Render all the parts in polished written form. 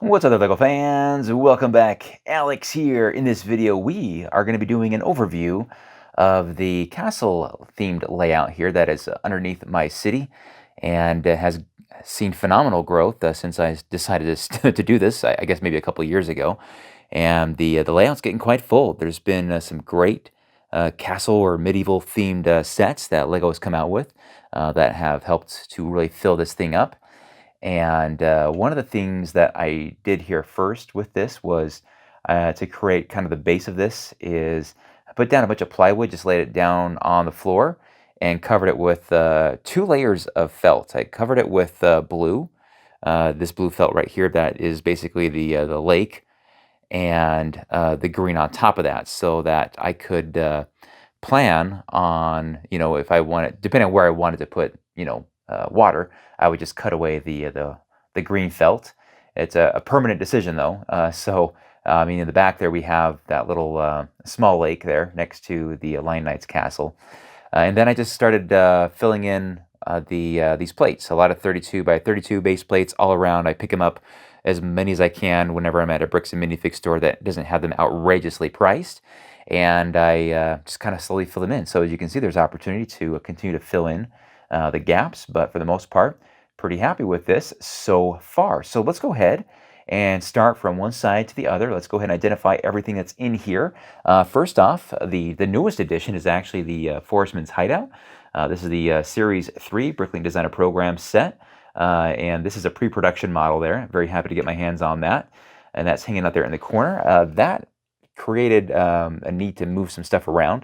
What's up there, LEGO fans? Welcome back. Alex here. In this video, we are going to be doing an overview of the castle-themed layout here that is underneath my city and has seen phenomenal growth since I decided to do this, I guess maybe a couple of years ago. And the layout's getting quite full. There's been some great castle or medieval themed sets that LEGO has come out with that have helped to really fill this thing up. And one of the things that I did here first with this was to create kind of the base of this is I put down a bunch of plywood, just laid it down on the floor and covered it with 2 layers of felt. I covered it with blue, this blue felt right here that is basically the lake, and the green on top of that, so that I could plan on, if I wanted, depending on where I wanted to put, water, I would just cut away the green felt. It's a permanent decision though. I mean, in the back there we have that little small lake there next to the Lion Knight's castle, and then I just started filling in these plates. A lot of 32 by 32 base plates all around. I pick them up as many as I can whenever I'm at a bricks and minifig store that doesn't have them outrageously priced, and I just kind of slowly fill them in. So as you can see, there's opportunity to continue to fill in the gaps, but for the most part, pretty happy with this so far. So let's go ahead and start from one side to the other. Let's go ahead and identify everything that's in here. First off, the newest addition is actually the Forestman's Hideout. This is the Series 3 Bricklink Designer Program set, and this is a pre-production model there. Very happy to get my hands on that, and that's hanging out there in the corner. That created a need to move some stuff around,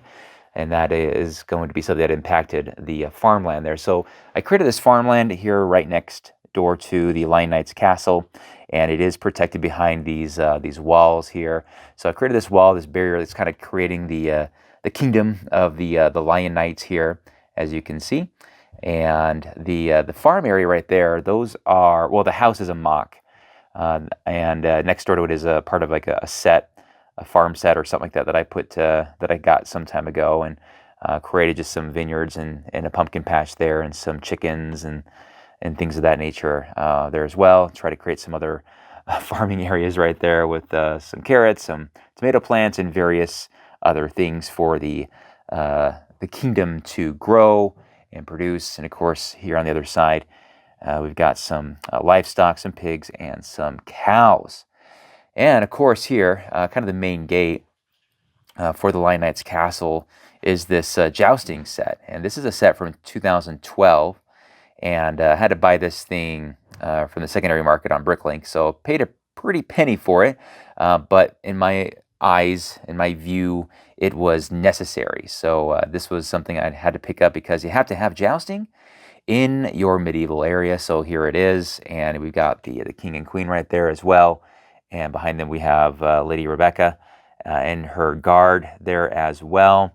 and that is going to be something that impacted the farmland there. So I created this farmland here right next door to the Lion Knight's castle, and it is protected behind these walls here. So I created this wall, this barrier that's kind of creating the kingdom of the Lion Knights here, as you can see. And the farm area right there, those are, well, the house is a mock, and next door to it is a part of like a farm set or something like that I put that I got some time ago, and created just some vineyards and a pumpkin patch there, and some chickens and things of that nature there as well. Try to create some other farming areas right there with some carrots, some tomato plants, and various other things for the kingdom to grow and produce. And of course, here on the other side, we've got some livestock, some pigs, and some cows. And of course here, kind of the main gate for the Lion Knight's castle is this jousting set. And this is a set from 2012. And I had to buy this thing from the secondary market on Bricklink. So paid a pretty penny for it. But in my eyes, in my view, it was necessary. So this was something I had to pick up because you have to have jousting in your medieval area. So here it is. And we've got the king and queen right there as well. And behind them we have Lady Rebecca and her guard there as well.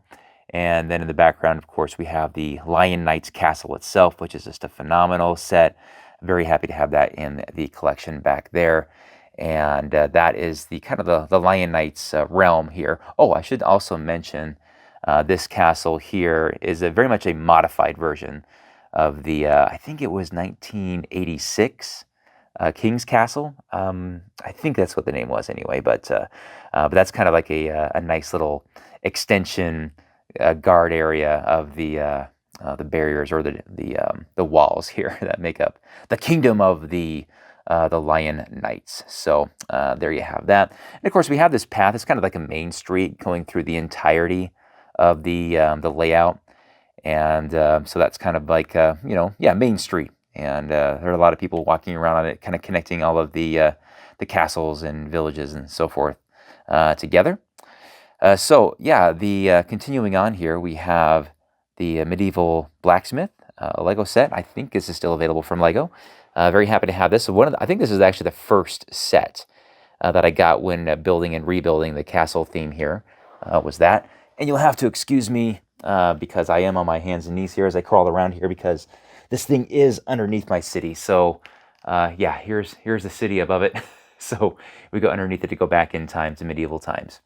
And then in the background, of course, we have the Lion Knight's castle itself, which is just a phenomenal set. Very happy to have that in the collection back there. And that is the kind of the Lion Knight's realm here. Oh, I should also mention this castle here is very much a modified version of the, I think it was 1986 King's Castle. I think that's what the name was anyway, but that's kind of like a nice little extension guard area of the barriers or the walls here that make up the kingdom of the Lion Knights. So there you have that. And of course, we have this path. It's kind of like a main street going through the entirety of the layout, and so that's kind of like Main Street. And there are a lot of people walking around on it, kind of connecting all of the castles and villages and so forth together. Continuing on here, we have the medieval blacksmith Lego set. I think this is still available from Lego. Very happy to have this. So I think this is actually the first set that I got when building and rebuilding the castle theme here. Was that? And you'll have to excuse me because I am on my hands and knees here as I crawl around here, because this thing is underneath my city. So here's the city above it. So we go underneath it to go back in time to medieval times.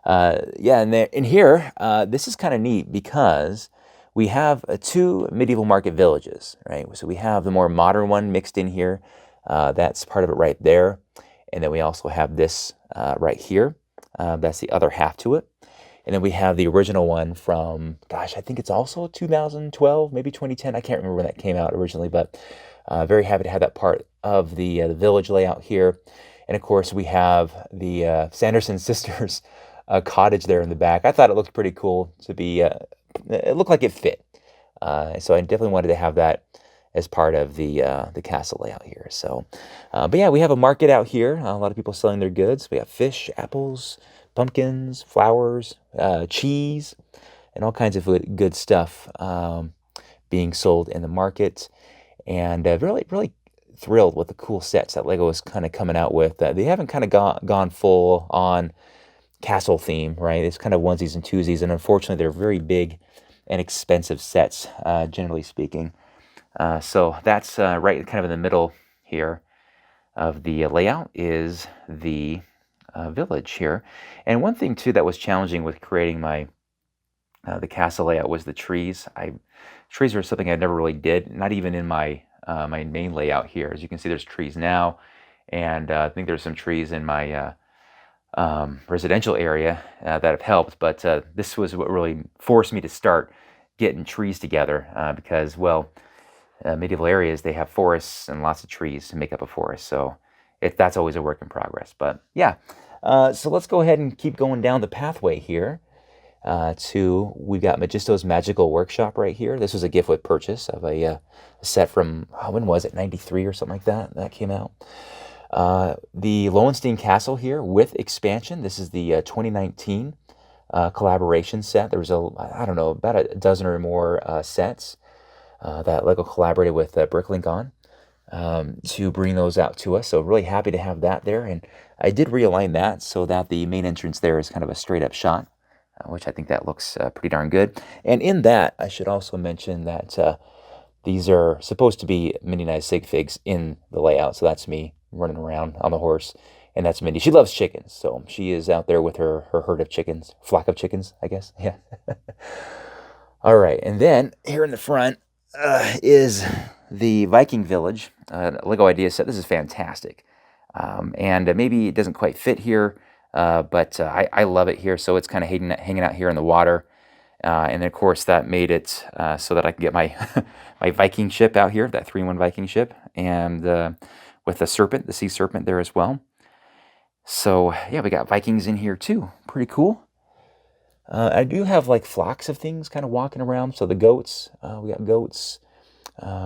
In here, this is kind of neat because we have 2 medieval market villages, right? So we have the more modern one mixed in here. That's part of it right there. And then we also have this right here. That's the other half to it. And then we have the original one from, gosh, I think it's also 2012, maybe 2010. I can't remember when that came out originally, but very happy to have that part of the village layout here. And of course, we have the Sanderson sisters cottage there in the back. I thought it looked pretty cool to be, it looked like it fit. So I definitely wanted to have that as part of the castle layout here. So, but yeah, we have a market out here. A lot of people selling their goods. We have fish, apples, pumpkins, flowers, cheese, and all kinds of good stuff being sold in the market. And really, really thrilled with the cool sets that Lego is kind of coming out with. They haven't kind of gone full on castle theme, right? It's kind of onesies and twosies, and unfortunately, they're very big and expensive sets, generally speaking. So that's right kind of in the middle here of the layout is the village here. And one thing too that was challenging with creating my the castle layout was the trees. Trees are something I never really did, not even in my my main layout here. As you can see, there's trees now, and I think there's some trees in my residential area that have helped, but this was what really forced me to start getting trees together because, well, medieval areas, they have forests and lots of trees to make up a forest, so that's always a work in progress. But yeah, so let's go ahead and keep going down the pathway here we've got Magisto's Magical Workshop right here. This was a gift with purchase of a set from, when was it, 93 or something like that came out. The Lowenstein Castle here with expansion. This is the 2019 collaboration set. There was I don't know, about a dozen or more sets that Lego collaborated with Bricklink on to bring those out to us. So really happy to have that there. And I did realign that so that the main entrance there is kind of a straight up shot, which I think that looks pretty darn good. And in that, I should also mention that these are supposed to be mini-sized sig figs in the layout. So that's me running around on the horse, and that's Mindy. She loves chickens, so she is out there with her herd of chickens, flock of chickens, I guess. Yeah. All right, and then here in the front is the Viking Village Lego idea set. This is fantastic, and maybe it doesn't quite fit here, but I love it here. So it's kind of hanging out here in the water, and then of course that made it so that I can get my my Viking ship out here, that 3-in-1 Viking ship, and with the serpent, the sea serpent there as well. So yeah, we got Vikings in here too. Pretty cool. I do have like flocks of things kind of walking around. So the goats, we got goats,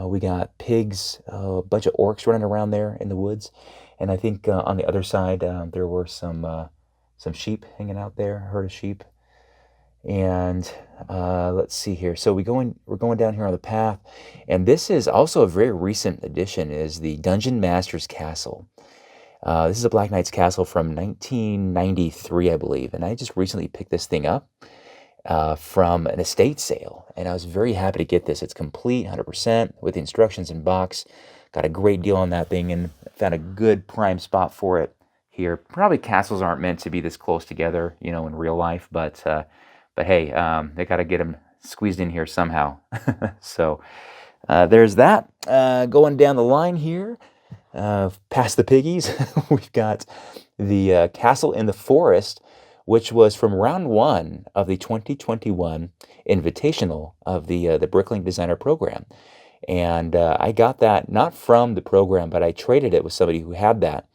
we got pigs, a bunch of orcs running around there in the woods, and I think on the other side there were some sheep hanging out there, a herd of sheep. And let's see here. So we're going down here on the path, and this is also a very recent addition. Is the Dungeon Master's Castle. This is a Black Knight's Castle from 1993, I believe, and I just recently picked this thing up from an estate sale, and I was very happy to get this. It's complete, 100%, with the instructions in box. Got a great deal on that thing, and found a good prime spot for it here. Probably castles aren't meant to be this close together, you know, in real life, but hey, they got to get them squeezed in here somehow. So there's that. Going down the line here, past the piggies, we've got the Castle in the Forest, which was from round 1 of the 2021 Invitational of the Bricklink Designer Program. And I got that not from the program, but I traded it with somebody who had that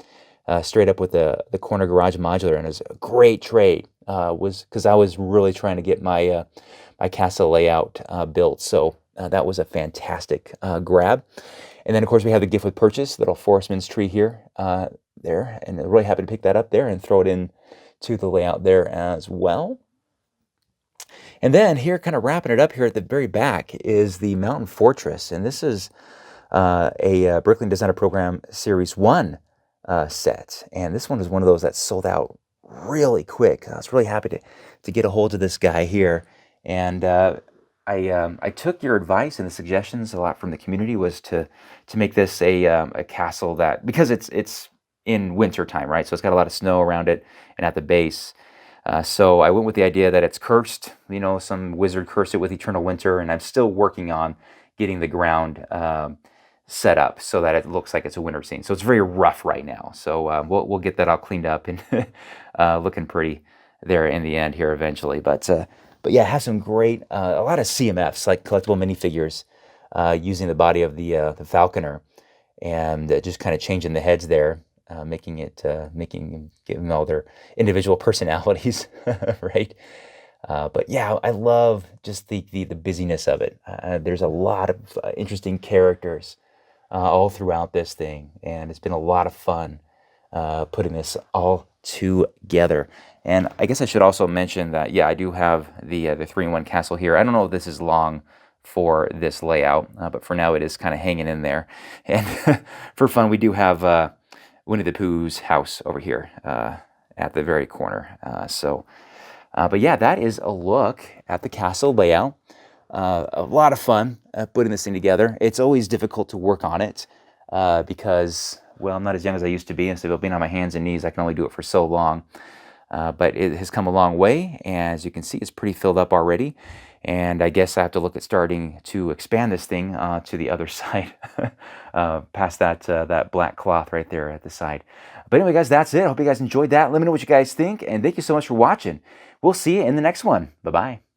straight up with the Corner Garage Modular, and it was a great trade. Was because I was really trying to get my my castle layout built, so that was a fantastic grab. And then of course we have the gift with purchase, little Forestman's tree here, there, and really happy to pick that up there and throw it in to the layout there as well. And then here, kind of wrapping it up here at the very back, is the Mountain Fortress, and this is a Bricklink Designer Program Series 1 set, and this one is one of those that sold out really quick. I was really happy to get a hold of this guy here, and I took your advice and the suggestions a lot from the community was to make this a castle that, because it's in winter time, right? So it's got a lot of snow around it and at the base. So I went with the idea that it's cursed. You know, some wizard cursed it with eternal winter, and I'm still working on getting the ground set up so that it looks like it's a winter scene. So it's very rough right now. So we'll get that all cleaned up and looking pretty there in the end here eventually. But yeah, it has some great a lot of CMFs, like collectible minifigures, using the body of the falconer, and just kind of changing the heads there, making giving them all their individual personalities, right? But yeah, I love just the busyness of it. There's a lot of interesting characters all throughout this thing, and it's been a lot of fun putting this all together. And I guess I should also mention that, yeah, I do have the 3-in-1 castle here. I don't know if this is long for this layout, but for now it is kind of hanging in there. And for fun, we do have Winnie the Pooh's house over here at the very corner. But yeah, that is a look at the castle layout. A lot of fun putting this thing together. It's always difficult to work on it because, well, I'm not as young as I used to be, and so being on my hands and knees, I can only do it for so long. But it has come a long way, and as you can see, it's pretty filled up already. And I guess I have to look at starting to expand this thing to the other side, past that black cloth right there at the side. But anyway, guys, that's it. I hope you guys enjoyed that. Let me know what you guys think, and thank you so much for watching. We'll see you in the next one. Bye-bye.